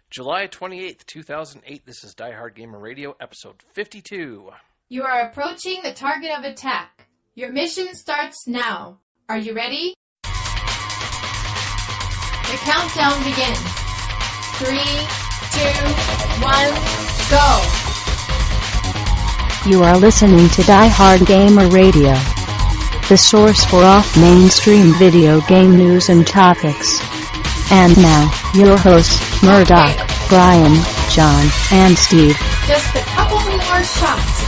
July 28th, 2008. This is Diehard Gamer Radio, episode 52. You are approaching the target of attack. Your mission starts now. Are you ready? The countdown begins. 3, 2, 1, go! You are listening to Diehard Gamer Radio, the source for off-mainstream video game news and topics. And now, your hosts, Murdock, Brian, John, and Steve. Just a couple more shots.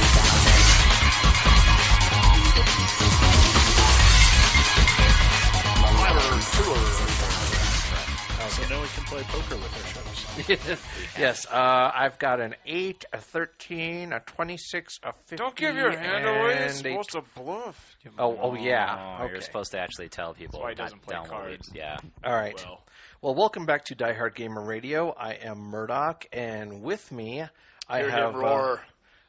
So now we can play poker with our shows. Yes, I've got an 8, a 13, a 26, a 50. Don't give your hand away. It's and supposed to bluff. Oh, yeah. Oh, Okay. You're supposed to actually tell people. That's why he not doesn't play download it. cards. Yeah. All right. Well, welcome back to Diehard Gamer Radio. I am Murdock, and with me, I Hear have him roar.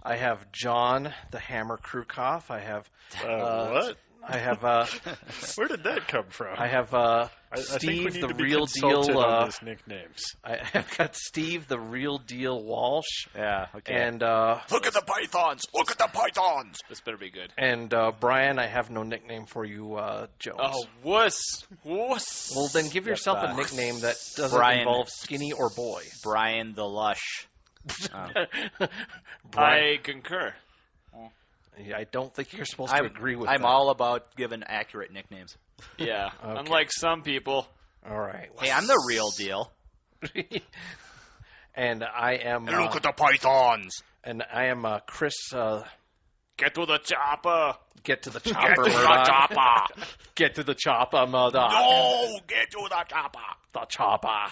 I have John, the Hammer Krukov. I have What? I have Where did that come from? I have I think we Steve, need the to be real deal. consulted on his nicknames. I've got Steve, the real deal Walsh, Yeah. Okay. and Look at the pythons! Look at the pythons! This better be good. and Brian. I have no nickname for you, Jones. Oh, wuss! Wuss! Well, then give yourself a uh, nickname that doesn't Brian. involve skinny or boy. Brian the Lush. Brian, I concur. I don't think you're supposed to agree with I'm that. all about giving accurate nicknames. Yeah. Okay. Unlike some people. All right. Hey, I'm the real deal. And I am. Look at the pythons! And I am Chris. Get to the chopper! Get to the Get chopper, to the Murdoch. chopper! Get to the chopper, Murdoch. No! Get to the chopper! The chopper. All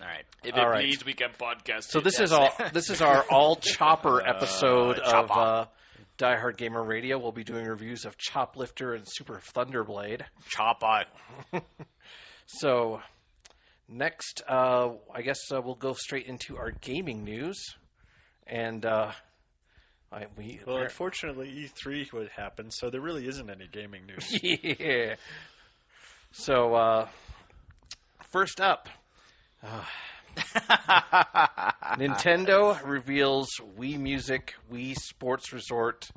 right. If All it right. bleeds, we can podcast So it. this Yes. is all. This is our all chopper episode of Chopper. Die Hard Gamer Radio. We'll be doing reviews of Choplifter and Super Thunderblade. Chopper. So next, I guess we'll go straight into our gaming news, and Well, unfortunately, E3 would happen, so there really isn't any gaming news. yeah. So first up, Nintendo reveals Wii Music, Wii Sports Resort,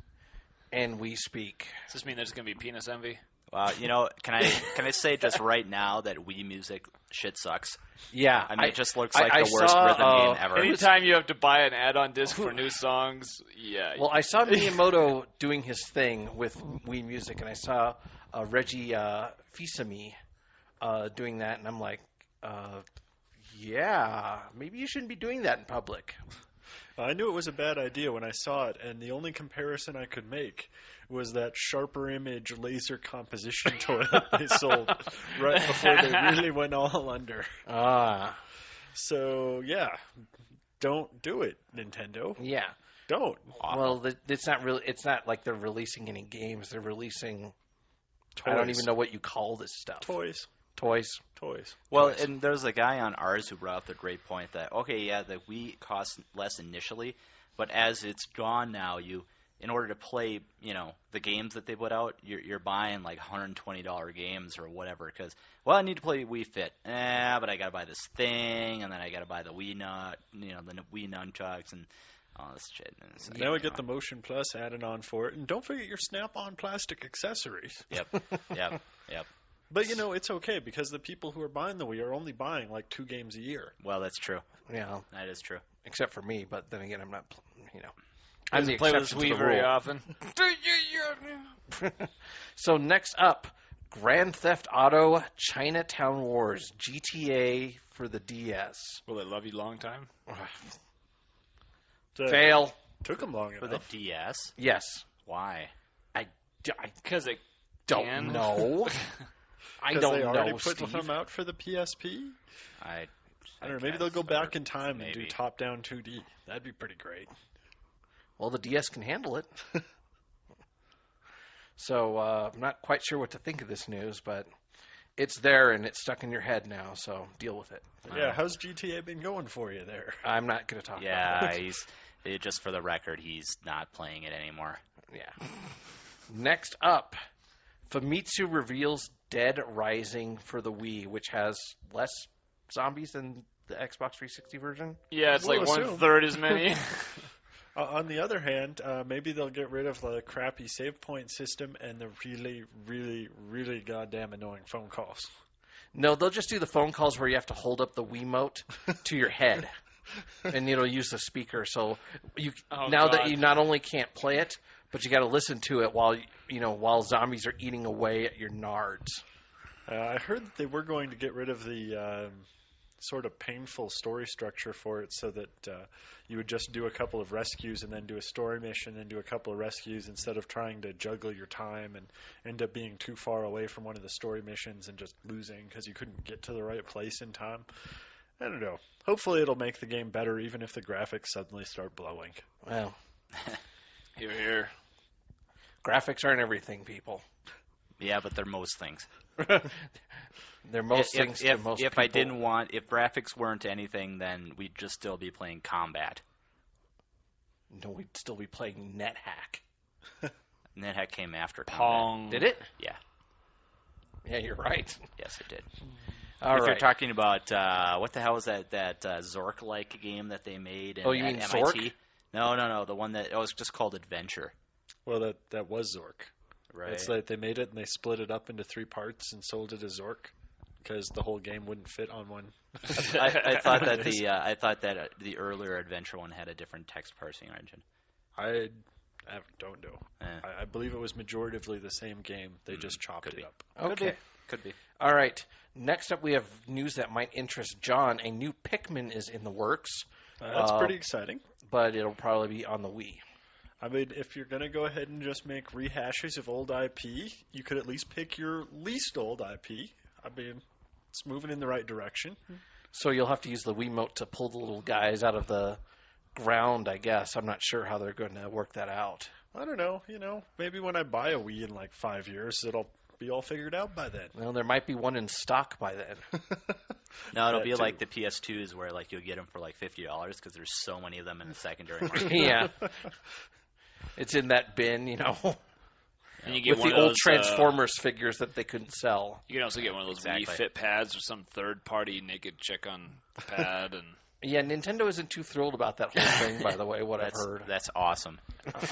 and Wii Speak. Does this mean there's going to be penis envy? Wow. You know, can I say just right now that Wii Music shit sucks? Yeah, I mean, it just looks like I the worst saw, rhythm game ever. Anytime you have to buy an add-on disc for new songs, yeah. Well, I saw Miyamoto doing his thing with Wii Music, and I saw Reggie Fils-Aimé doing that, and I'm like, yeah, maybe you shouldn't be doing that in public. I knew it was a bad idea when I saw it, and the only comparison I could make was that Sharper Image laser composition toy that they sold right before they really went all under. Ah, So, yeah, don't do it, Nintendo. yeah. Don't. Well, it's not really. It's not like they're releasing any games. They're releasing. Toys. I don't even know what you call this stuff. Toys. Toys. Well, and there's a guy on ours who brought up the great point that, okay, yeah, the Wii costs less initially, but as it's gone now, in order to play, the games that they put out, you're buying like $120 games or whatever because, well, I need to play Wii Fit. But I got to buy this thing, and then I got to buy the Wii Nut, the Wii Nunchucks and all this shit. And it's like, Now I get the Motion Plus added on for it, and don't forget your Snap-on plastic accessories. Yep. But, it's okay because the people who are buying the Wii are only buying like 2 games a year. Well, that's true. Yeah, That is true. except for me. But then again, I'm not. I I'm the play with this exception to Wii the very rule. often. So next up, Grand Theft Auto Chinatown Wars GTA for the DS. Will it love you long time? So Fail. Took them long For the enough. DS? Yes. Why? I Because it don't can. know. I 'Cause don't they already know, put Steve. them out for the PSP? I I don't know, maybe they'll go back in time and do maybe. top-down 2D. That'd be pretty great. Well, the DS can handle it. So I'm not quite sure what to think of this news, but it's there and it's stuck in your head now, so deal with it. Yeah, how's GTA been going for you there? I'm not going to talk about Yeah, it. just for the record, he's not playing it anymore. Yeah. Next up, Famitsu reveals Dead Rising for the Wii, which has less zombies than the Xbox 360 version. Yeah, it's We'll like assume. 1/3 as many. On the other hand, maybe they'll get rid of the crappy save point system and the really, really, really goddamn annoying phone calls. No, they'll just do the phone calls where you have to hold up the Wiimote to your head, and it'll use the speaker. So that you not only can't play it, but you got to listen to it while zombies are eating away at your nards. I heard that they were going to get rid of the sort of painful story structure for it, so that you would just do a couple of rescues and then do a story mission and do a couple of rescues instead of trying to juggle your time and end up being too far away from one of the story missions and just losing because you couldn't get to the right place in time. I don't know. Hopefully it'll make the game better, even if the graphics suddenly start blowing. Well, Here. graphics aren't everything, people. Yeah, but they're most things. They're most things to most people. If graphics weren't anything, then we'd just still be playing Combat. No, we'd still be playing NetHack. NetHack came after Pong. Combat. Did it? Yeah. Yeah, you're right. Yes, it did. All if right. you're talking about, what the hell was that Zork-like game that they made? Oh, you mean MIT? Zork? No. The one that, it was just called Adventure. Well, that was Zork. Right. It's like they made it and they split it up into 3 parts and sold it as Zork because the whole game wouldn't fit on one. I thought that the earlier Adventure one had a different text parsing engine. I don't know. Eh. I believe it was majoritively the same game. They just chopped it up. Okay. Could be. All right. Next up, we have news that might interest John. A new Pikmin is in the works. That's pretty exciting. But it'll probably be on the Wii. I mean, if you're going to go ahead and just make rehashes of old IP, you could at least pick your least old IP. I mean, it's moving in the right direction. So you'll have to use the Wiimote to pull the little guys out of the ground, I guess. I'm not sure how they're going to work that out. I don't know. Maybe when I buy a Wii in like 5 years, it'll be all figured out by then. Well, there might be one in stock by then. No, it'll That be too. like the PS2s where like you'll get them for like $50 because there's so many of them in the secondary market. Yeah. It's in that bin, And you get with one the of old those, Transformers figures that they couldn't sell. You can also get one of those Exactly. Wii Fit pads or some third-party naked chick on the pad. And Yeah, Nintendo isn't too thrilled about that whole thing, by the way, I've heard. That's awesome.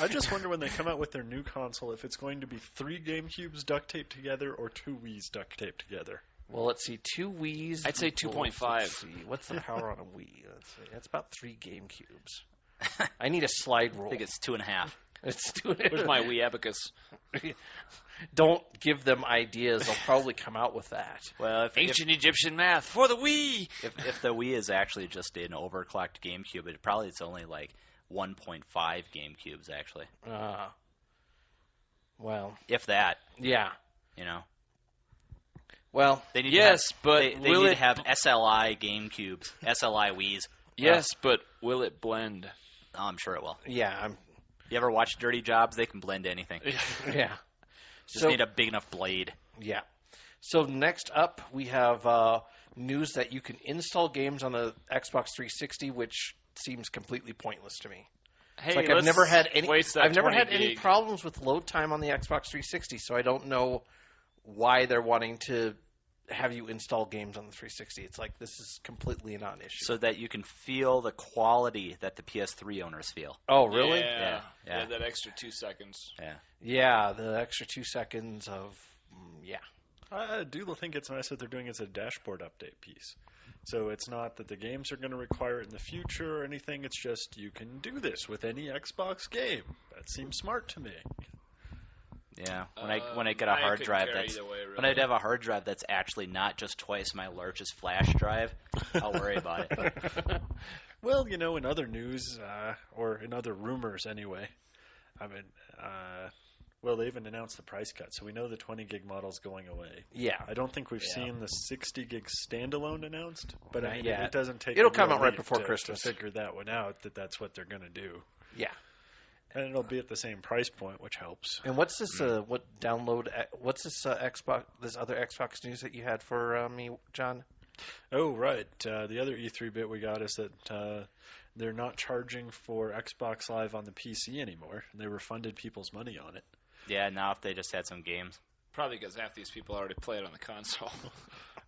I just wonder when they come out with their new console if it's going to be 3 GameCubes duct taped together or 2 Wiis duct taped together. Well, let's see, 2 Wiis. I'd say equals- 2.5. let's see, what's the power on a Wii? Let's see, that's about 3 GameCubes. I need a slide rule. I think it's 2.5. It's where's my Wii Abacus? Don't give them ideas. They'll probably come out with that. Well, Ancient Egyptian math for the Wii! if the Wii is actually just an overclocked GameCube, it's only like 1.5 GameCubes actually. Well, If that, yeah. Well, they need yes, to have, but they will need it to have SLI GameCubes, SLI Wiis. Yes, but will it blend? Oh, I'm sure it will. Yeah, You ever watch Dirty Jobs? They can blend anything. yeah. Just need a big enough blade. Yeah. So next up, we have news that you can install games on the Xbox 360, which seems completely pointless to me. Hey, It's like let's I've never had any. waste that I've never 20 had any gig. problems with load time on the Xbox 360, so I don't know why they're wanting to have you install games on the 360. It's like this is completely a non-issue. So that you can feel the quality that the PS3 owners feel. Oh, really? Yeah. Yeah. That extra 2 seconds. Yeah. Yeah, the extra 2 seconds of yeah. I do think it's nice that they're doing it as a dashboard update piece. So it's not that the games are going to require it in the future or anything. It's just you can do this with any Xbox game. That seems smart to me. Yeah. When I get a hard could drive care that's either way, really. when I'd have a hard drive that's actually not just twice my largest flash drive, I'll worry about it. Well, in other news, or in other rumors anyway, I mean, they even announced the price cut, so we know the 20 gig model's going away. Yeah. I don't think we've seen the 60 gig standalone announced, but Not I mean, yet. it doesn't take. It'll a come real out right leap before to Christmas. figure that one out. That's what they're going to do, Yeah. and it'll be at the same price point, which helps. And what's this? What's this Xbox? This other Xbox news that you had for me, John? Oh, right. The other E3 bit we got is that they're not charging for Xbox Live on the PC anymore. They refunded people's money on it. Yeah, now if they just had some games. Probably because half these people already play it on the console.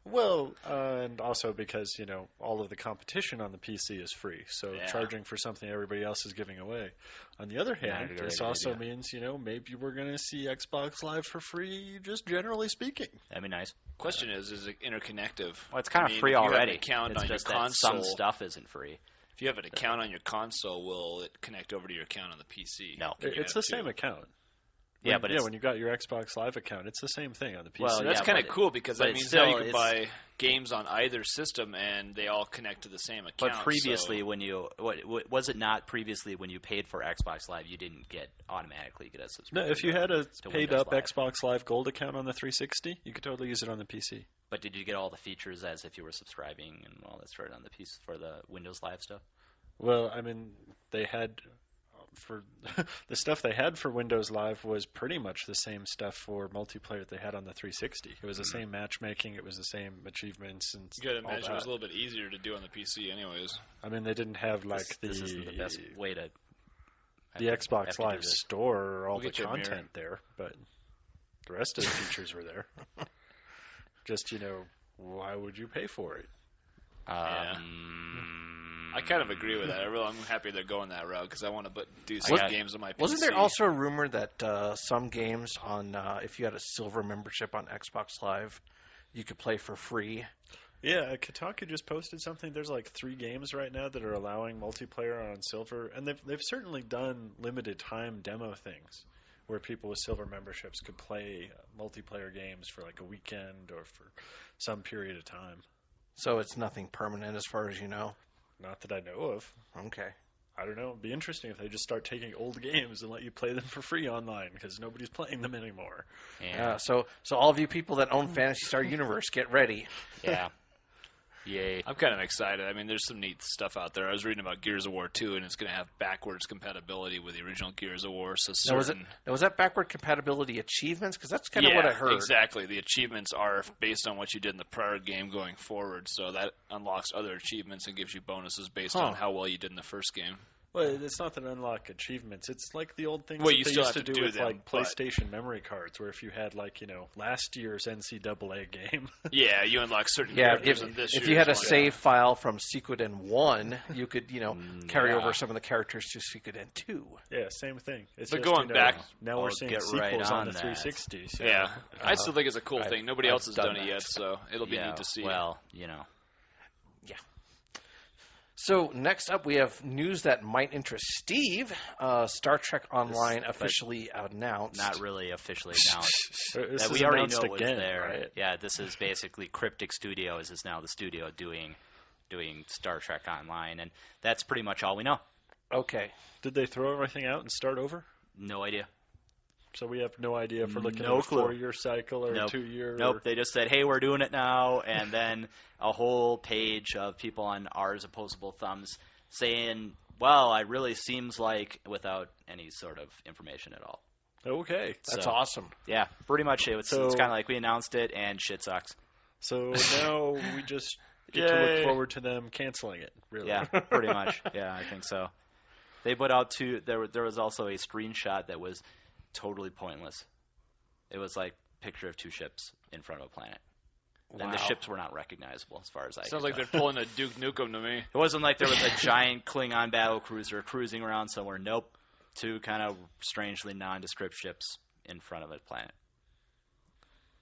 Well, and also because, all of the competition on the PC is free, so charging for something everybody else is giving away. On the other hand, this also means, maybe we're going to see Xbox Live for free, just generally speaking. That'd be nice. Question is it interconnective? Well, it's kind of free already. If you have an account it's on just your that console, some stuff isn't free. If you have an account on your console, will it connect over to your account on the PC? No. It's the same account. When you got your Xbox Live account, it's the same thing on the PC. Well, that's kind of cool because that means now you can buy games on either system and they all connect to the same account. But previously, when you was it not previously when you paid for Xbox Live, you didn't automatically get a subscription? No, if you had a paid-up Xbox Live Gold account on the 360, you could totally use it on the PC. But did you get all the features as if you were subscribing and all that sort on the PC for the Windows Live stuff? Well, they had. For the stuff they had for Windows Live was pretty much the same stuff for multiplayer that they had on the 360. It was the same matchmaking. It was the same achievements and you got to imagine it was a little bit easier to do on the PC anyways. They didn't have this isn't the best way to the Xbox Live store or all the content there, but the rest of the features were there. Just, why would you pay for it? I kind of agree with that. I'm happy they're going that route because I want to do some games on my PC. Wasn't there also a rumor that some games on if you had a silver membership on Xbox Live, you could play for free? Yeah, Kotaku just posted something. There's like 3 games right now that are allowing multiplayer on silver, and they've certainly done limited time demo things where people with silver memberships could play multiplayer games for like a weekend or for some period of time. So it's nothing permanent as far as you know? Not that I know of. Okay. I don't know. It'd be interesting if they just start taking old games and let you play them for free online because nobody's playing them anymore. Yeah. So all of you people that own Phantasy Star Universe, get ready. Yeah. Yay. I'm kind of excited. There's some neat stuff out there. I was reading about Gears of War 2, and it's going to have backwards compatibility with the original Gears of War. So was that backward compatibility achievements? Because that's kind of what I heard. Exactly. The achievements are based on what you did in the prior game going forward. So that unlocks other achievements and gives you bonuses based on how well you did in the first game. Well, it's not that unlock achievements. It's like the old things that they used to do with like PlayStation memory cards, where if you had like last year's NCAA game. Yeah, you unlock certain characters in this. If you had a save file from Suikoden 1, you could carry over some of the characters to Suikoden 2. Yeah, same thing. It's but just, going back, now we're seeing sequels on the 360. So, yeah, I still think it's a cool thing. Nobody else has done it yet, so it'll be neat to see. Well, Yeah. So next up, we have news that might interest Steve. Star Trek Online officially announced. Not really officially announced. That we already know what's there. Right? Yeah, this is basically Cryptic Studios is now the studio doing Star Trek Online, and that's pretty much all we know. Okay. Did they throw everything out and start over? No idea. So we have no idea if we're looking at a 4-year cycle or a 2-year. Nope. They just said, "Hey, we're doing it now," and then a whole page of people on ours opposable thumbs saying, "Well, it really seems like," without any sort of information at all. Okay, that's awesome. Yeah, pretty much it. It's kind of like we announced it and shit sucks. So now we just get to look forward to them canceling it. Really? Yeah, pretty much. Yeah, I think so. They put out there was also a screenshot that was totally pointless. It was like a picture of 2 ships in front of a planet. Wow. And the ships were not recognizable as far as I Sounds like they're pulling a Duke Nukem to me. It wasn't like there was a giant Klingon battle cruiser cruising around somewhere. Nope. 2 kind of strangely nondescript ships in front of a planet.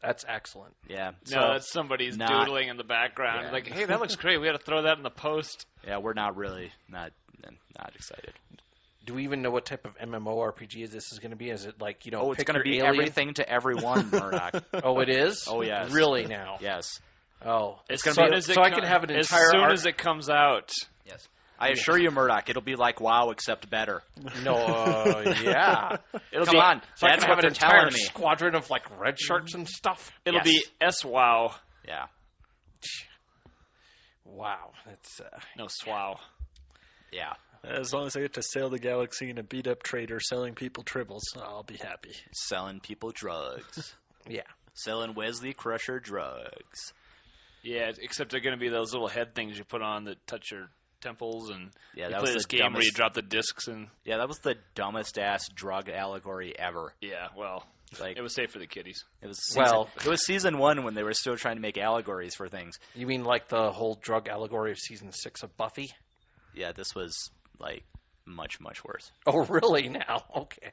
That's excellent. Yeah. No, that's somebody's doodling in the background. Yeah. Like, hey, that looks great. We got to throw that in the post. Yeah, we're not really not excited. Do we even know what type of MMORPG this is going to be? Is it like, it's going to be everything to everyone, Murdock. Oh, it is? Oh, yes. Really now? Yes. Oh. As soon as I can have an entire As soon as it comes out. Yes. I assure you, Murdock, it'll be like WoW except better. No, yeah. Come on. So I can have an entire squadron of like red shirts and stuff. It'll be SWoW. Yeah. Wow. That's no SWoW. Yeah. As long as I get to sail the galaxy in a beat-up trader selling people tribbles, I'll be happy. Selling people drugs. Yeah. Selling Wesley Crusher drugs. Yeah, except they're going to be those little head things you put on that touch your temples, and you play this game where you drop the discs. And yeah, that was the dumbest-ass drug allegory ever. Yeah, well. Like It was safe for the kiddies. it was season 1 when they were still trying to make allegories for things. You mean like the whole drug allegory of season 6 of Buffy? Yeah, this was like much worse. Oh, really? Now, okay.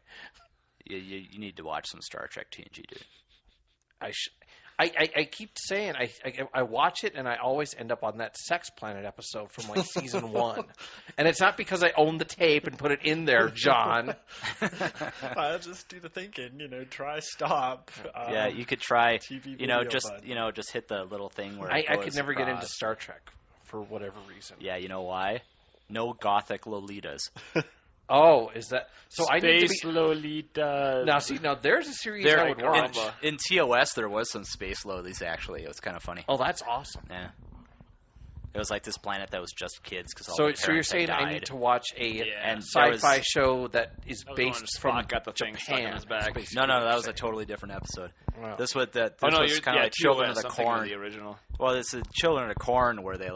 You need to watch some Star Trek TNG, dude. I keep saying I watch it and I always end up on that Sex Planet episode from like season 1, and it's not because I own the tape and put it in there, John. I'll just do the thinking, try stop. Yeah, you could try. TV Just hit the little thing where I could never get into Star Trek for whatever reason. Yeah, you know why? No gothic Lolitas. Oh, is that so? I need to Space be Lolita. now. There's a series I would watch. In TOS, there was some space lolis actually. It was kind of funny. Oh, that's awesome. Yeah. It was like this planet that was just kids because all So the parents you're saying had died. I need to watch a And sci-fi show that is That was the one based when from Spock got the thing stuck in Japan? his back. Basically No, what that you're was a saying. totally different episode. Wow. This was kind of like TOS, Children of the I'm thinking Corn. the original. Well, it's the Children of the Corn where they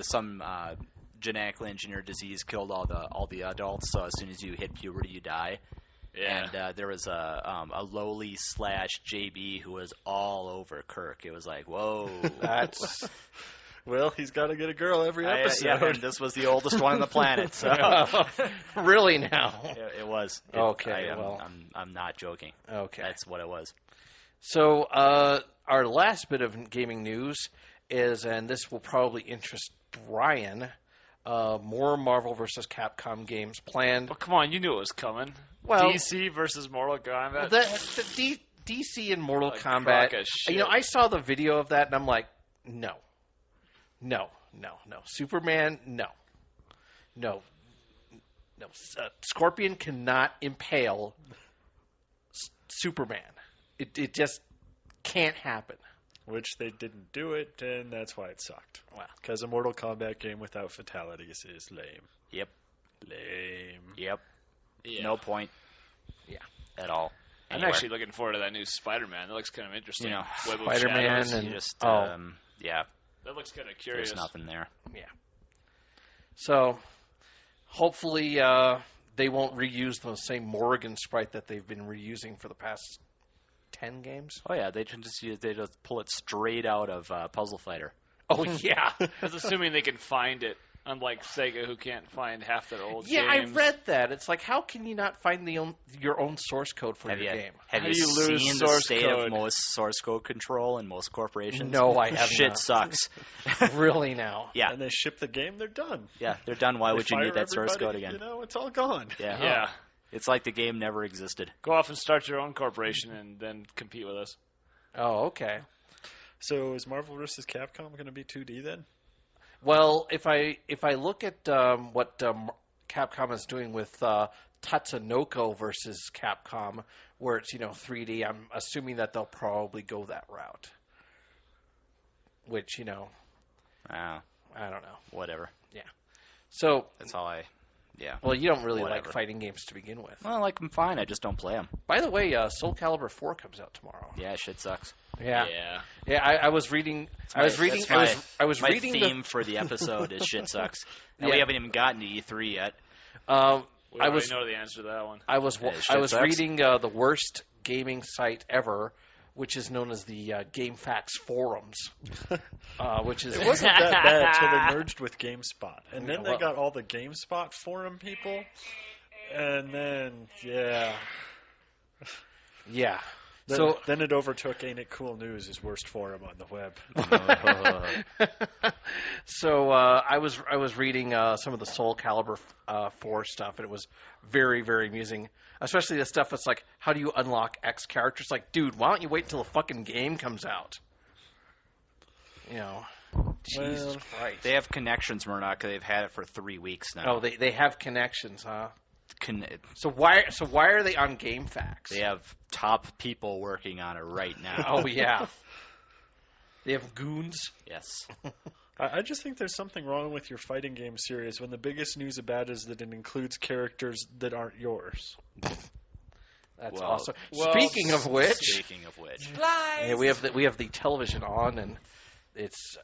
some genetically engineered disease killed all the adults. So as soon as you hit puberty, you die. Yeah. And there was a lowly / JB who was all over Kirk. It was like, whoa. That's Well, he's got to get a girl every episode. Yeah, and this was the oldest one on the planet. So really now. it was. Okay, I'm not joking. Okay. That's what it was. So our last bit of gaming news is, and this will probably interest Brian, more Marvel vs. Capcom games planned. Well, come on, you knew it was coming. Well, DC versus Mortal Kombat. The DC and Mortal Like Kombat. crock of shit. I saw the video of that, and I'm like, no. Superman, no. Scorpion cannot impale Superman. It just can't happen. Which they didn't do it, and that's why it sucked. Wow. Because a Mortal Kombat game without fatalities is lame. Yep. Lame. Yep. Yeah. No point. Yeah. At all. I'm Anywhere. actually looking forward to that new Spider-Man. That looks kind of interesting. You know, Web of Spider-Man Shadows. and- You just, yeah. That looks kind of curious. there's nothing there. Yeah. So, hopefully, they won't reuse the same Morrigan sprite that they've been reusing for the past 10 games. Oh yeah, they just pull it straight out of Puzzle Fighter. Oh, yeah. That's assuming they can find it, unlike Sega, who can't find half their old Yeah, games. I read that. It's like, how can you not find your own source code for Have your you game? have How you do you lose seen the source state code? of most source code control in most corporations? No, I have Shit not. sucks. Really now? Yeah, And they ship the game, they're done. yeah, they're done. Why They would you fire need that source everybody, code again? It's all gone. Yeah, Yeah. It's like the game never existed. Go off and start your own corporation and then compete with us. Oh, okay. So is Marvel vs. Capcom going to be 2D then? Well, if I look at what Capcom is doing with Tatsunoko versus Capcom, where it's 3D, I'm assuming that they'll probably go that route. Which I don't know. Whatever. So, That's all I. Yeah. well, you don't really Whatever. like fighting games to begin with. Well, I like them fine. I just don't play them. By the way, Soul Calibur 4 comes out tomorrow. Yeah, shit sucks. Yeah. I was reading. I was reading My reading theme for the episode is shit sucks. And Yeah. we haven't even gotten to E3 yet. We I already was know the answer to that one. I was Hey, I shit was sucks. reading the worst gaming site ever, which is known as the GameFAQs forums, which is It wasn't that bad until they merged with GameSpot. And then Yeah, they well- got all the GameSpot forum people. And then, yeah. yeah. Then, then it overtook Ain't It Cool News as worst forum on the web. So I was reading some of the Soul Calibur 4 stuff, and it was very, very amusing. Especially the stuff that's like, how do you unlock X characters? Like, dude, why don't you wait until the fucking game comes out? Jesus Well, Christ. They have connections, Murdock. They've had it for 3 weeks now. Oh, they have connections, huh? Con- So why are they on GameFAQs? They have top people working on it right now. Oh yeah. They have goons. Yes. I just think there's something wrong with your fighting game series when the biggest news about it is that it includes characters that aren't yours. That's Well- awesome. well, Speaking of which, Speaking of which, yeah, we have the television on, and it's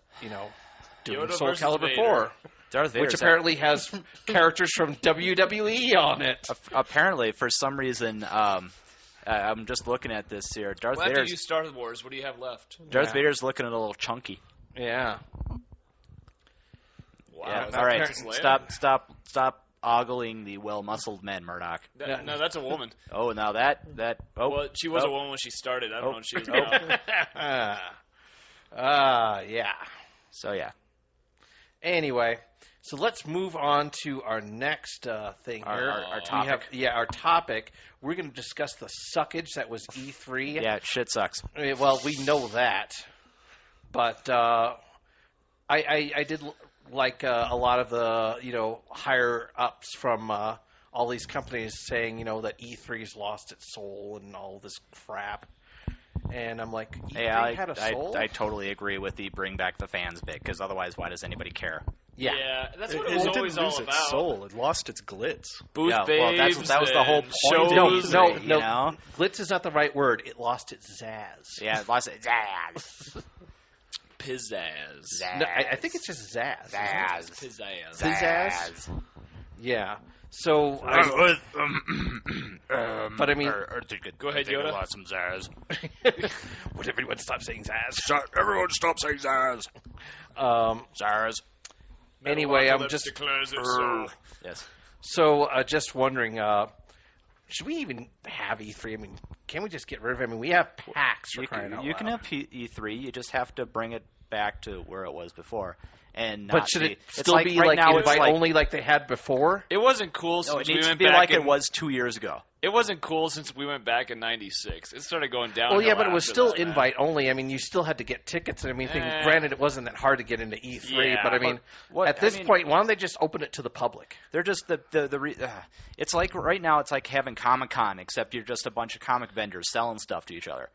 doing Yoda Soul versus Calibur Vader. 4. Darth Vader's which apparently has characters from WWE on it. apparently, for some reason, I'm just looking at this here. Well, after you Star Wars, what do you have left? Darth Vader's looking a little chunky. Yeah. Wow. Yeah. All right. Stop ogling the well-muscled men, Murdock. No, that's a woman. Oh, now that. Oh, well, she was a woman when she started. I don't know if she is now. Yeah. So yeah. Anyway, so let's move on to our next thing here. Our topic. Our topic. We're going to discuss the suckage that was E3. Yeah, shit sucks. Well, we know that, but I did like a lot of the higher ups from all these companies saying that E3's lost its soul and all this crap. And I'm like, E3 had a soul? I totally agree with the bring back the fans bit, because otherwise, why does anybody care? Yeah, that's what it was always all about. Its soul. It lost its glitz. Booth babes. Well, that was the whole point. No. Glitz is not the right word. It lost its zazz. Yeah, it lost its zazz. Pizzazz. No, I think it's just zazz. Pizzazz. Yeah. So, but I mean, go ahead, Yoda. Lost some zazz. Would everyone stop saying zazz? Everyone stop saying zazz. Zazz. Anyway, I'm just Yes. So, just wondering, should we even have E3? I mean, can we just get rid of it? I mean, we have PAX for crying out loud. You can have E3. You just have to bring it back to where it was before. But should it still be like invite only like they had before? It wasn't cool since we went to be back like it was 2 years ago. It wasn't cool since we went back in '96. It started going down. Well, yeah, but it was still invite only. I mean, you still had to get tickets and everything. Granted, it wasn't that hard to get into E3, but I mean, at this point, why don't they just open it to the public? They're just it's like right now, it's like having Comic-Con, except you're just a bunch of comic vendors selling stuff to each other.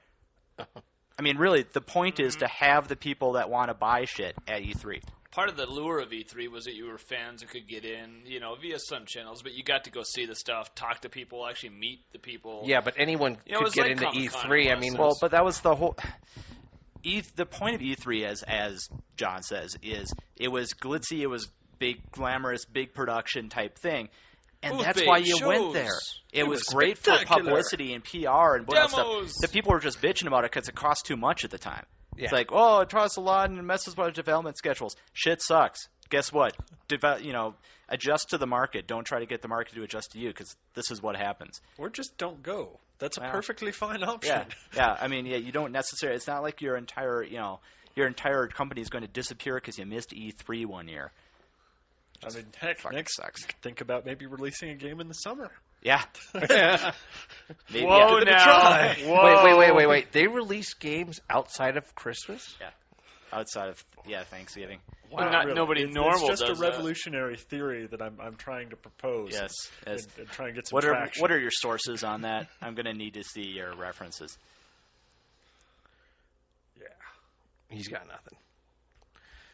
I mean, really, the point is to have the people that want to buy shit at E3. Part of the lure of E3 was that you were fans and could get in, via some channels, but you got to go see the stuff, talk to people, actually meet the people. Yeah, but anyone could get into E3. I mean, well, but that was the whole. The point of E3, as John says, is it was glitzy, it was big, glamorous, big production type thing. And that's why you went there. It was great for publicity and PR and whatnot stuff. The people were just bitching about it because it cost too much at the time. Yeah. It's like, it costs a lot and it messes with our development schedules. Shit sucks. Guess what? Adjust to the market. Don't try to get the market to adjust to you, because this is what happens. Or just don't go. That's a perfectly fine option. Yeah. I mean, you don't necessarily. It's not like your entire company is going to disappear because you missed E3 1 year. I mean, heck, next sucks. Think about maybe releasing a game in the summer. Yeah. Maybe. Whoa, now. Whoa. Wait. They release games outside of Christmas? Yeah. Outside of Thanksgiving. Wow. Not really. Nobody normal does that. It's just a that. revolutionary theory that I'm trying to propose. Yes. And try and get some traction. What are your sources on that? I'm going to need to see your references. Yeah. He's got nothing.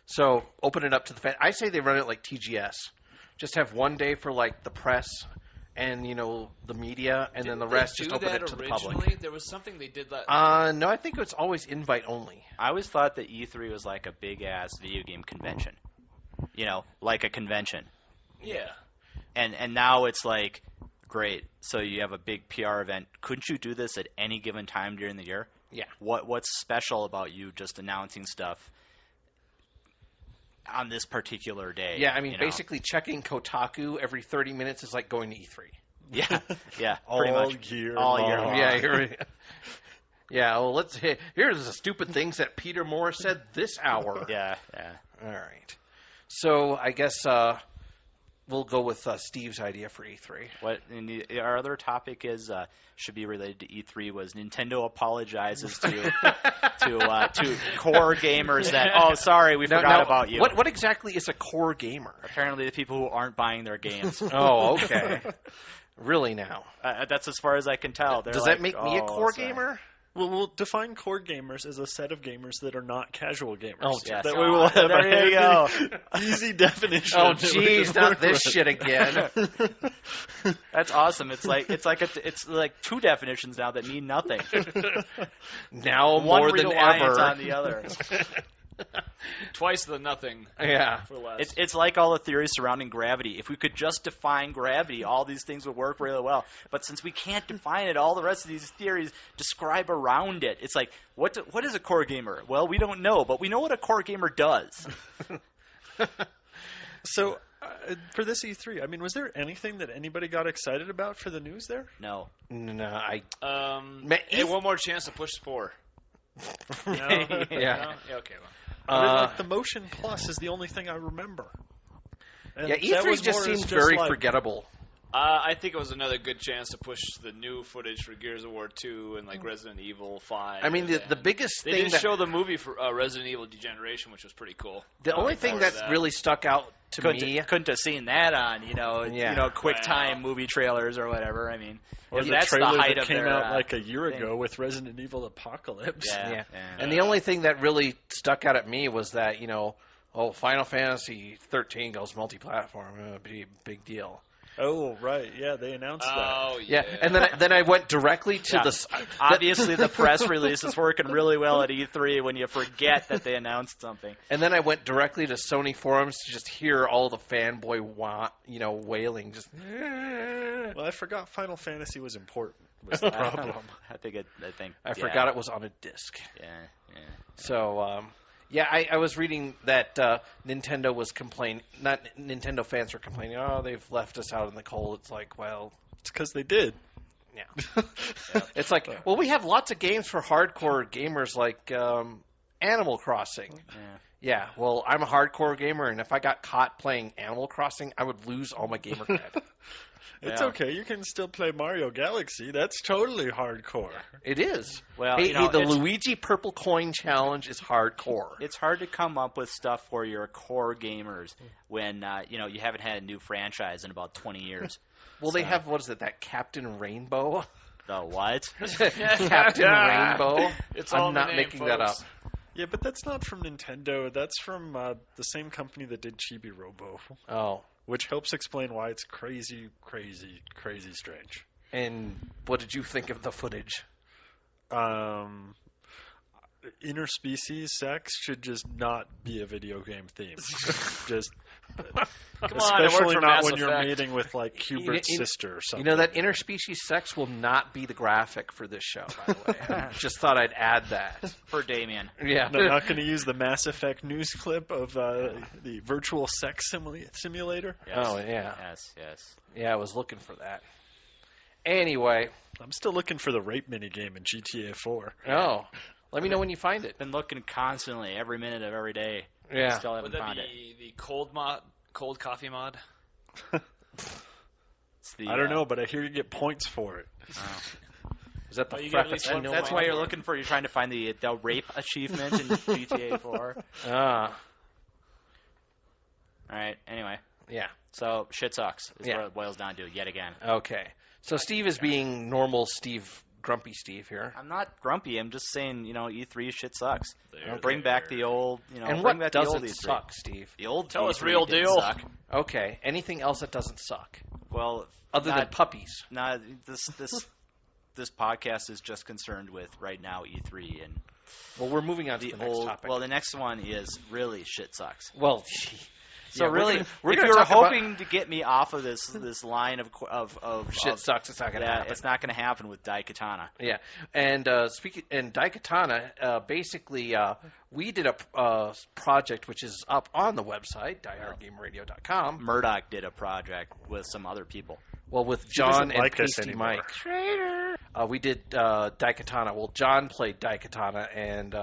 So, open it up to the fans. I say they run it like TGS. Just have one day for, like, the press and, the media, and then the rest just open it to the public. There was something they did that. No, I think it's always invite only. I always thought that E3 was like a big-ass video game convention. Like a convention. Yeah. And now it's like, great, so you have a big PR event. Couldn't you do this at any given time during the year? Yeah. What's special about you just announcing stuff on this particular day? Yeah, I mean, basically checking Kotaku every 30 minutes is like going to E3. Yeah, pretty much. All year long. Yeah, yeah, well, here's the stupid things that Peter Moore said this hour. Yeah. All right. So, I guess we'll go with Steve's idea for E3. Our other topic should be related to E3 was Nintendo apologizes to core gamers that sorry, we forgot about you. What exactly is a core gamer? Apparently the people who aren't buying their games. Oh, okay. Really now? That's as far as I can tell. Does that make me a core gamer? Well, we'll define core gamers as a set of gamers that are not casual gamers. Oh, yes. That way we'll have a easy definition. Oh, jeez, not this shit again. That's awesome. It's like two definitions now that mean nothing. Now One more than ever. on the other. Twice the nothing. Yeah. For less. It's like all the theories surrounding gravity. If we could just define gravity, all these things would work really well. But since we can't define it, all the rest of these theories describe around it. It's like, what is a core gamer? Well, we don't know, but we know what a core gamer does. So, for this E3, I mean, was there anything that anybody got excited about for the news there? No. No, Hey, one more chance to push Spore. No? Yeah. No? Yeah, okay, well. I mean, like, the Motion Plus is the only thing I remember. And Yeah, that E3 was just more seems as very like, forgettable. I think it was another good chance to push the new footage for Gears of War 2 and like Resident Evil 5. I mean, the biggest they thing did that show the movie for Resident Evil Degeneration, which was pretty cool. the only thing that really stuck out to me. Couldn't have seen that on, quick time movie trailers or whatever. I mean, or the that's trailer the height that of came their, out like a year ago with Resident Evil Apocalypse. Yeah. And the only thing that really stuck out at me was that, Final Fantasy 13 goes multi-platform. Big deal. Oh, right. Yeah, they announced that. Oh, Yeah, and then I went directly to the... Obviously, the press release is working really well at E3 when you forget that they announced something. And then I went directly to Sony forums to just hear all the fanboy wailing. Just... Well, I forgot Final Fantasy was important. Was the problem? I forgot it was on a disc. Yeah. So, I was reading that Nintendo was complaining. Not Nintendo fans were complaining. Oh, they've left us out in the cold. It's like, well, it's because they did. Yeah. It's like, well, we have lots of games for hardcore gamers, like Animal Crossing. Yeah. Well, I'm a hardcore gamer, and if I got caught playing Animal Crossing, I would lose all my gamer cred. It's okay. You can still play Mario Galaxy. That's totally hardcore. It is. Well, the Luigi Purple Coin Challenge is hardcore. It's hard to come up with stuff for your core gamers when you haven't had a new franchise in about 20 years. Well, they have, what is it, that Captain Rainbow? The what? Captain Rainbow. I'm not making that up. Yeah, but that's not from Nintendo. That's from the same company that did Chibi Robo. Oh. Which helps explain why it's crazy, crazy, crazy strange. And what did you think of the footage? Interspecies sex should just not be a video game theme. Just especially not when you're mating with like Hubert's sister or something. That interspecies sex will not be the graphic for this show, by the way. Just thought I'd add that. For Damien. Yeah. I'm not going to use the Mass Effect news clip of the virtual sex simulator. Yes. Oh, yeah. Yes. Yeah, I was looking for that. Anyway. I'm still looking for the rape minigame in GTA 4. Oh. Let me know when you find it. Been looking constantly, every minute of every day. Yeah. Still haven't Would that found be the cold coffee mod? I don't know, but I hear you get points for it. Oh. Is that the That's why you're trying to find the rape achievement in GTA 4. All right, anyway. Yeah. So, shit sucks is what it boils down to yet again. Okay. So Steve is being normal Steve, grumpy Steve here. I'm not grumpy. I'm just saying, E3 shit sucks. Bring back the old, And bring what back doesn't the old E3. suck, Steve? The old Tell E3 us real didn't deal. Suck. Okay. Anything else that doesn't suck? Well, other than puppies. This podcast is just concerned with right now E3 and. Well, we're moving on to the next topic. Well, the next one is really shit sucks. Well, so we're if gonna you were talk hoping to get me off of this line of shit sucks, it's not going to happen. It's not going to happen with Daikatana. Yeah, and Daikatana, basically, we did a project which is up on the website, diehardgameradio.com. Murdock did a project with some other people. Well, with John and like Pasty Mike. Traitor. We did Daikatana. Well, John played Daikatana and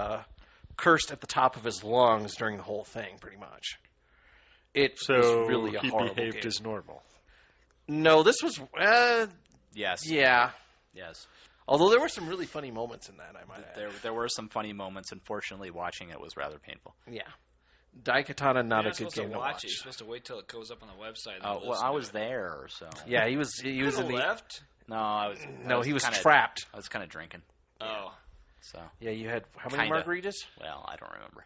cursed at the top of his lungs during the whole thing, pretty much. It was really a horrible game. He behaved as normal. No, this was... yes. Yeah. Yes. Although there were some really funny moments in that, I might add. There were some funny moments. Unfortunately, watching it was rather painful. Yeah. Daikatana, not a good game to to watch. You're supposed to wait till it goes up on the website. Oh, well, I was there, so... Yeah, he was in the... left? No, he was trapped. I was kind of drinking. Oh. So. Yeah, you had... How many margaritas? Well, I don't remember.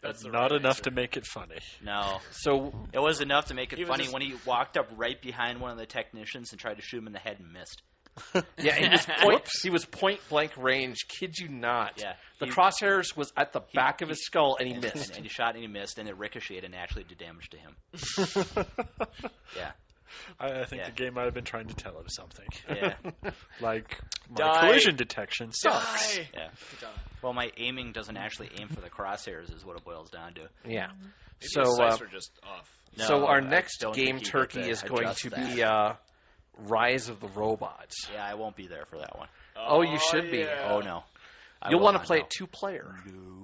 That's not enough to make it funny. No. So it was enough to make it funny when he walked up right behind one of the technicians and tried to shoot him in the head and missed. Yeah, he was point blank range. Kid you not. Yeah. The crosshairs was at the back of his skull, and he missed. And he shot and he missed, and it ricocheted and actually did damage to him. Yeah. I think the game might have been trying to tell him something. Yeah. Like, my collision detection sucks. Yeah. Well, my aiming doesn't actually aim for the crosshairs is what it boils down to. Yeah. Maybe So, his sights are just off. So No, our I next don't game think you get turkey to is going adjust to that. be Rise of the Robots. Yeah, I won't be there for that one. Oh, you should be. yeah. Oh, no. You'll want to play it 2-player.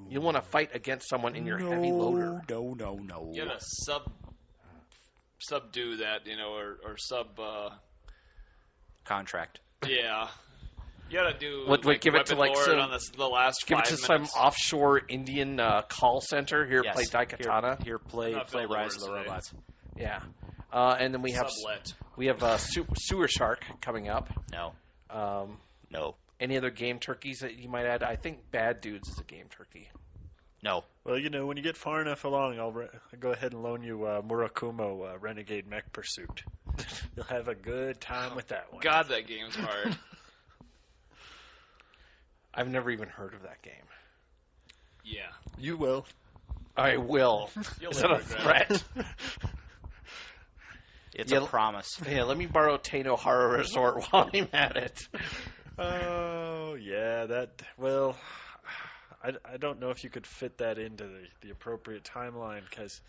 You'll want to fight against someone in your heavy loader. No. You gotta subdue that, or sub. Contract. Yeah. You gotta do. Give it to weapon lord some, on the last give 5 it to minutes. some offshore Indian call center. Here, Yes. play Daikatana. Here, play Not Bill Rise of the Lawrence today. Robots. Yeah. And then we have Sublet. Sewer Shark coming up. No. No. Any other game turkeys that you might add? I think Bad Dudes is a game turkey. No. Well, when you get far enough along, I'll go ahead and loan you Murakumo Renegade Mech Pursuit. You'll have a good time with that one. God, that game's hard. I've never even heard of that game. Yeah. You will. I will. You'll Is that a never regret threat? It's a promise. Yeah, let me borrow Tainohara Resort while I'm at it. Oh, yeah, well, I don't know if you could fit that into the appropriate timeline, because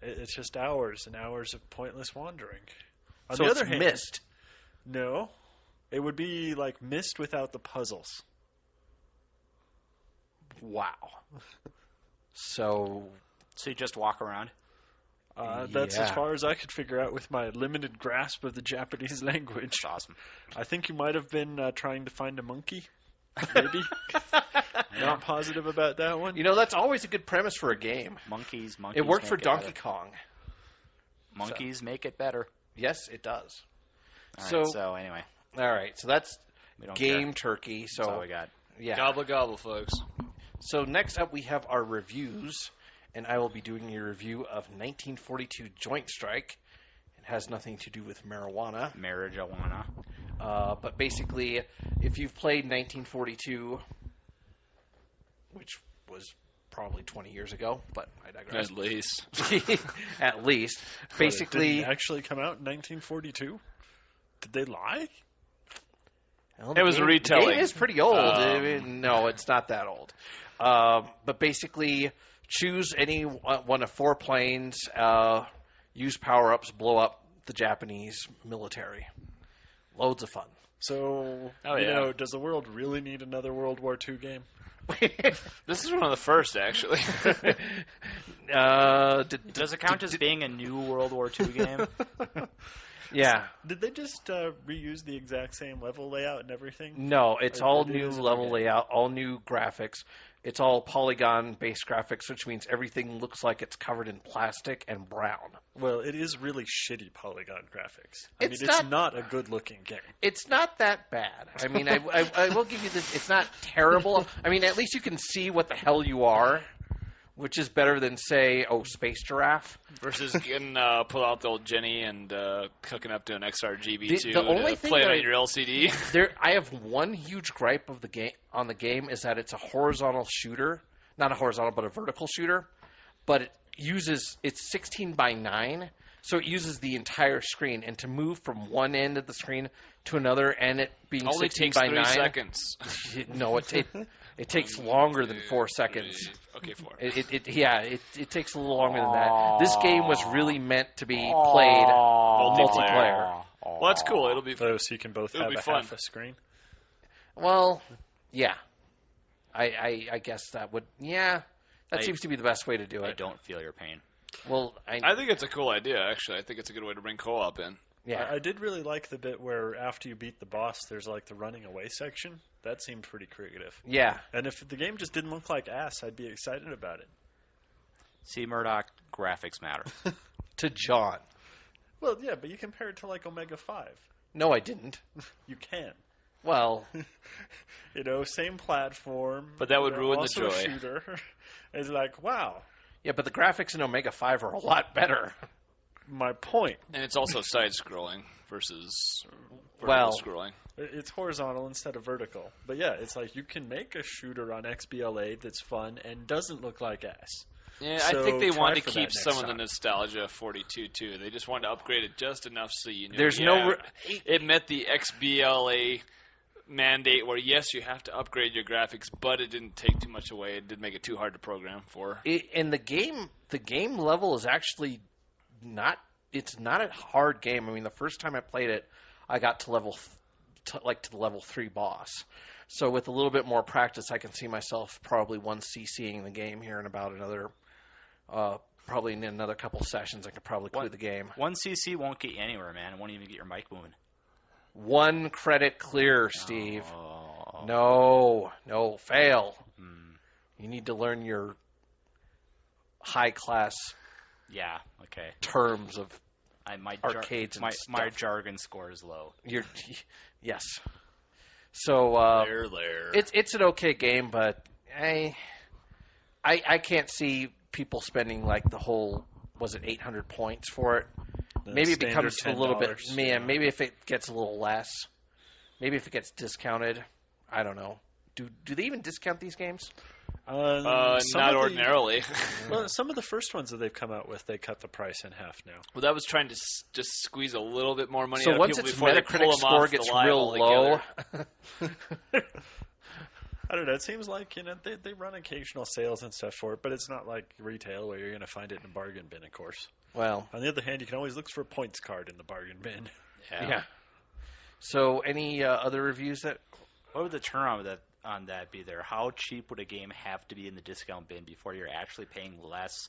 it's just hours and hours of pointless wandering. On So the it's other hand, Myst. No. It would be like Myst without the puzzles. Wow. So you just walk around? That's Yeah. as far as I could figure out with my limited grasp of the Japanese language. That's awesome. I think you might have been trying to find a monkey. Maybe. Not positive about that one. that's always a good premise for a game. Monkeys. It worked for make Donkey better. Kong. Monkeys make it better. Yes, it does. All right, so anyway, all right. So that's we don't game care. turkey. That's all we got. Yeah. Gobble gobble, folks. So next up we have our reviews, and I will be doing a review of 1942 Joint Strike. It has nothing to do with marijuana. Marijuana. But basically, if you've played 1942, which was probably 20 years ago, but I digress. At least. At least. But Basically, it didn't actually come out in 1942? Did they lie? well, It was a retelling. The game is pretty old. No, it's not that old. But basically, choose any one of 4 planes, use power-ups, blow up the Japanese military. Loads of fun. So, does the world really need another World War II game? This is one of the first, actually. Does it count as being a new World War II game? Yeah. Did they just reuse the exact same level layout and everything? No, it's Or all it new is level okay. layout, all new graphics. It's all polygon-based graphics, which means everything looks like it's covered in plastic and brown. Well, it is really shitty polygon graphics. It's it's not a good-looking game. It's not that bad. I mean, I will give you this. It's not terrible. I mean, at least you can see what the hell you are, which is better than, say, Space Giraffe. Versus getting pull out the old Jenny and hooking up to an XRGB2 The only to thing play it that on your LCD. I have one huge gripe of the game on the game is that it's a horizontal shooter, not a horizontal, but a vertical shooter. But it's 16 by 9, so it uses the entire screen. And to move from one end of the screen to another, and it being Only 16 takes by 3 9, seconds. no, it takes longer than 4 seconds. Okay, 4. It takes a little longer than that. This game was really meant to be played multiplayer. Well, that's cool. It'll be So you can both It'll have be a fun. half a screen? Well, yeah. I guess that would, that seems to be the best way to do I it. don't feel your pain. Well, I think it's a cool idea, actually. I think it's a good way to bring co-op in. yeah. I did really like the bit where after you beat the boss, there's like the running away section. That seemed pretty creative. Yeah. And if the game just didn't look like ass, I'd be excited about it. See, Murdock, graphics matter. To John. Well, yeah, but you compare it to like Omega 5. No, I didn't. You can. Well, Same platform. But that would ruin the also a joy. shooter. It's like, wow, yeah, but the graphics in Omega 5 are a lot better. my point. And it's also side-scrolling versus Well, scrolling. It's horizontal instead of vertical. But yeah, it's like you can make a shooter on XBLA that's fun and doesn't look like ass. Yeah, So I think they try wanted to for keep that some next of the time. nostalgia of 42 too. They just wanted to upgrade it just enough so you knew. There's it met the XBLA mandate where yes, you have to upgrade your graphics, but it didn't take too much away. It didn't make it too hard to program for. And the game level is actually not. It's not a hard game. I mean, the first time I played it, I got to to the level 3 boss. So with a little bit more practice, I can see myself probably 1CCing the game here in about another. Probably in another couple sessions, I could probably clear the game. 1cc won't get you anywhere, man. It won't even get your mic moving. 1 credit clear, Steve. Oh. No, fail. You need to learn your high class terms of arcades and stuff. My jargon score is low. Yes. So it's an okay game, but I can't see people spending like the whole, was it 800 points for it? Maybe it becomes a little bit, maybe if it gets a little less, maybe if it gets discounted, I don't know. Do they even discount these games? Not ordinarily. Well, some of the first ones that they've come out with, they cut the price in half now. Well, that was trying to just squeeze a little bit more money so out of once people its before they Metacritic pull them score off gets the line real low. I don't know. It seems like they run occasional sales and stuff for it, but it's not like retail where you're going to find it in a bargain bin, of course. Well, on the other hand, you can always look for a points card in the bargain bin. Yeah. So, any other reviews that? What would the turnaround on that be there? How cheap would a game have to be in the discount bin before you're actually paying less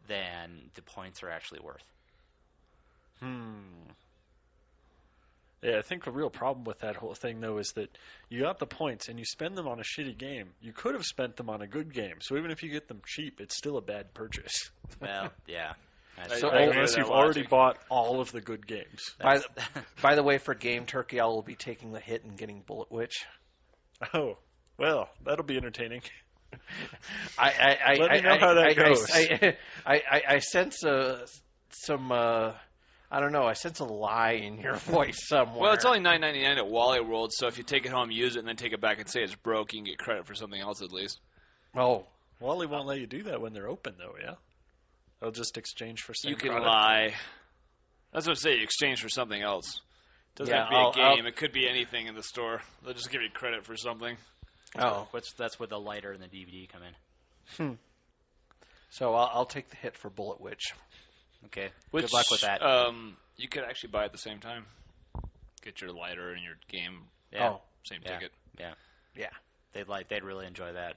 than the points are actually worth? Yeah, I think the real problem with that whole thing, though, is that you got the points and you spend them on a shitty game. You could have spent them on a good game. So even if you get them cheap, it's still a bad purchase. Well, yeah. So unless you've already bought all of the good games. By the way, for Game Turkey, I will be taking the hit and getting Bullet Witch. Oh, well, that'll be entertaining. Let me know how that goes. I sense some. I don't know. I sense a lie in your voice somewhere. Well, it's only $9.99 at Wally World, so if you take it home, use it, and then take it back and say it's broke, you can get credit for something else at least. Oh, Wally won't let you do that when they're open, though. Yeah, they'll just exchange for same. You can product. lie. That's what I say. You exchange for something else. Doesn't have to be a game. It could be anything in the store. They'll just give you credit for something. That's where the lighter and the DVD come in. So I'll take the hit for Bullet Witch. Okay. Good luck with that. You could actually buy at the same time. Get your lighter and your game. Yeah. Same ticket. Yeah. They'd really enjoy that.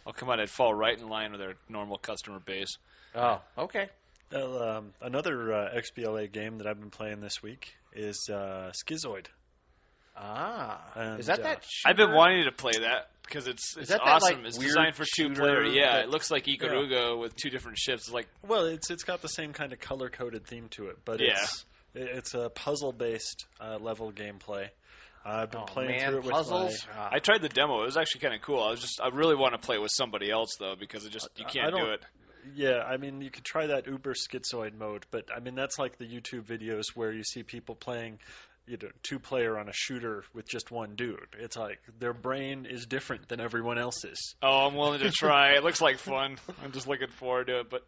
I'll come out and fall right in line with their normal customer base. Oh, okay. Another XBLA game that I've been playing this week is SCHIZOID. And, is that shooter? I've been wanting to play that because it's awesome. It's designed for two-player. Yeah, it looks like Ikaruga with two different ships. Well, it's got the same kind of color-coded theme to it, but it's a puzzle-based level gameplay. I've been playing through it with puzzles. I tried the demo. It was actually kind of cool. I really want to play with somebody else though because you can't do it. Yeah, I mean, you could try that Uber Schizoid mode, but I mean that's like the YouTube videos where you see people playing, two-player on a shooter with just one dude. It's like their brain is different than everyone else's. Oh, I'm willing to try. It looks like fun. I'm just looking forward to it, but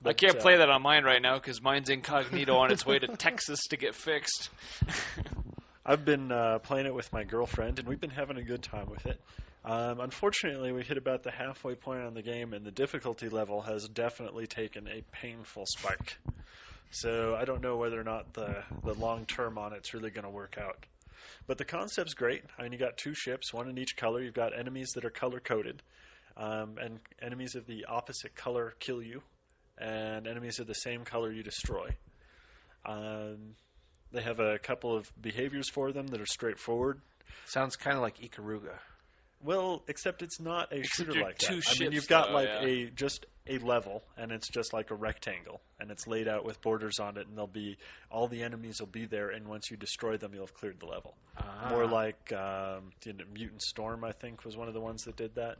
I can't play that on mine right now because mine's incognito on its way to Texas to get fixed. I've been playing it with my girlfriend, and we've been having a good time with it. Unfortunately, we hit about the halfway point on the game, and the difficulty level has definitely taken a painful spike. So I don't know whether or not the long term on it's really going to work out. But the concept's great. I mean, you got two ships, one in each color. You've got enemies that are color-coded, and enemies of the opposite color kill you, and enemies of the same color you destroy. They have a couple of behaviors for them that are straightforward. Sounds kind of like Ikaruga. Well, except it's not a shooter like that. Ships, I mean, you've got just a level, and it's just like a rectangle, and it's laid out with borders on it, and all the enemies will be there, and once you destroy them, you'll have cleared the level. More like Mutant Storm, I think, was one of the ones that did that.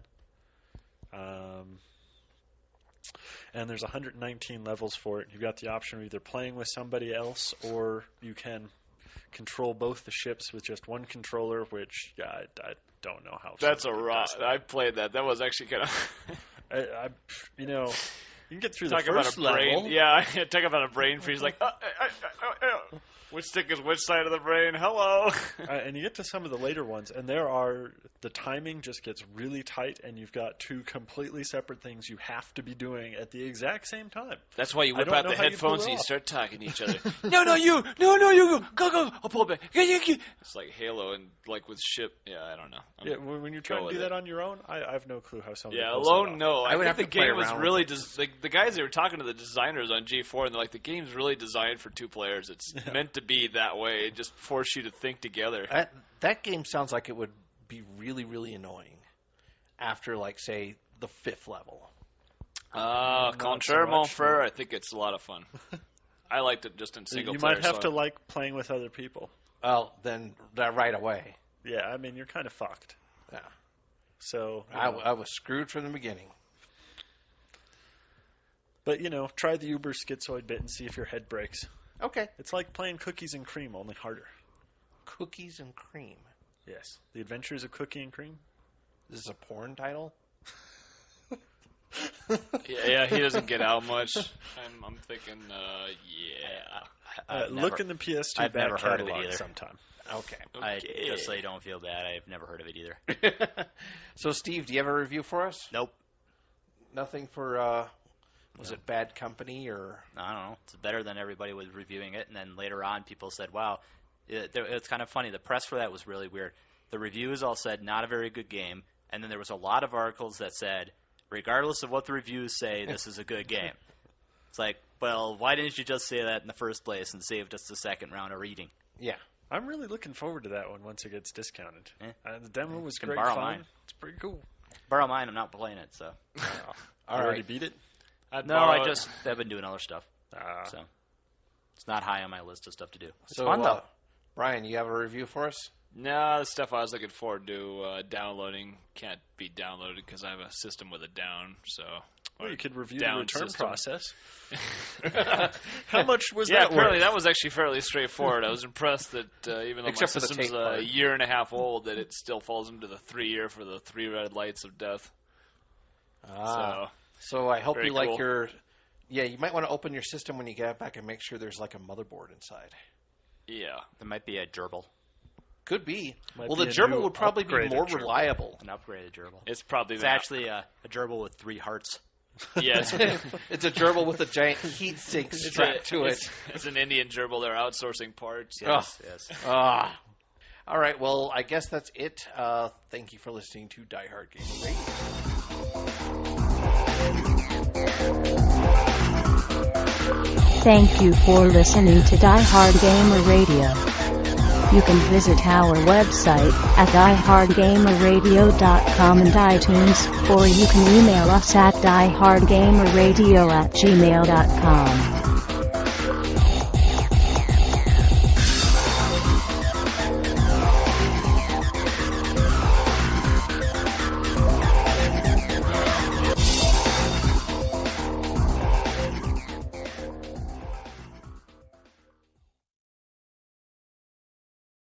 And there's 119 levels for it. You've got the option of either playing with somebody else, or you can control both the ships with just one controller, which I don't know how. That's a rock. I played that. That was actually kind of. You know, you can get through talk the first about a brain. level. Yeah, talk about a brain freeze. Like, which stick is which side of the brain? Hello. And you get to some of the later ones, and the timing just gets really tight, and you've got two completely separate things you have to be doing at the exact same time. That's why you whip out the headphones and you start talking to each other. No, you go, I'll pull it back. It's like Halo and like with ship. Yeah, I don't know. When you're trying to do that on your own, I have no clue how somebody. Yeah, pulls it alone, off. no. I would think have the to play game was around really with the guys they were talking to the designers on G4, and they're like, the game's really designed for two players. It's meant to be that way. It just force you to think together. That game sounds like it would be really, really annoying after, like, say, the 5th level. Contraire, mon frère, I think it's a lot of fun. I liked it just in single player. You might have to like playing with other people. Well, then right away. Yeah, I mean, you're kind of fucked. Yeah. So I was screwed from the beginning. But, try the Uber Schizoid bit and see if your head breaks. Okay. It's like playing Cookies and Cream, only harder. Cookies and Cream. Yes. The Adventures of Cookie and Cream. This is a porn title? Yeah, he doesn't get out much. I'm thinking, look in the PS2 I've back never heard of it catalog either. sometime. Okay. Just so you don't feel bad, I've never heard of it either. So, Steve, do you have a review for us? Nope. Nothing for, was it Bad Company or? I don't know. It's better than everybody was reviewing it, and then later on people said, wow, it's kind of funny. The press for that was really weird. The reviews all said, not a very good game, and then there was a lot of articles that said, regardless of what the reviews say, this is a good game. It's like, well, why didn't you just say that in the first place and save just the second round of reading? Yeah. I'm really looking forward to that one once it gets discounted. The demo was can great borrow fun. mine. It's pretty cool. Borrow mine, I'm not playing it, so. Already beat it? I've been doing other stuff. So it's not high on my list of stuff to do. It's So, fun, though. Brian, you have a review for us? No, the stuff I was looking forward to downloading can't be downloaded because I have a system with a down. So well, you could review down the return system. process. How much was yeah, that apparently worth? that was actually fairly straightforward. I was impressed that even though Except my for the system's tape part. a year and a half old, that it still falls into the 3-year for the 3 red lights of death. So I hope very you like cool. your... Yeah, you might want to open your system when you get it back and make sure there's like a motherboard inside. Yeah. There might be a gerbil. Could be. Might Well, be the a gerbil new would probably be upgraded more gerbil. reliable. An upgraded gerbil. It's probably It's actually a gerbil with 3 hearts. yeah, It's a gerbil with a giant heat sink strapped to it. It's an Indian gerbil. They're outsourcing parts. Yes. All right, well, I guess that's it. Thank you for listening to Diehard Gamer Radio. Thank you for listening to Diehard Gamer Radio. You can visit our website at diehardgamerradio.com and iTunes, or you can email us at diehardgamerradio@gmail.com.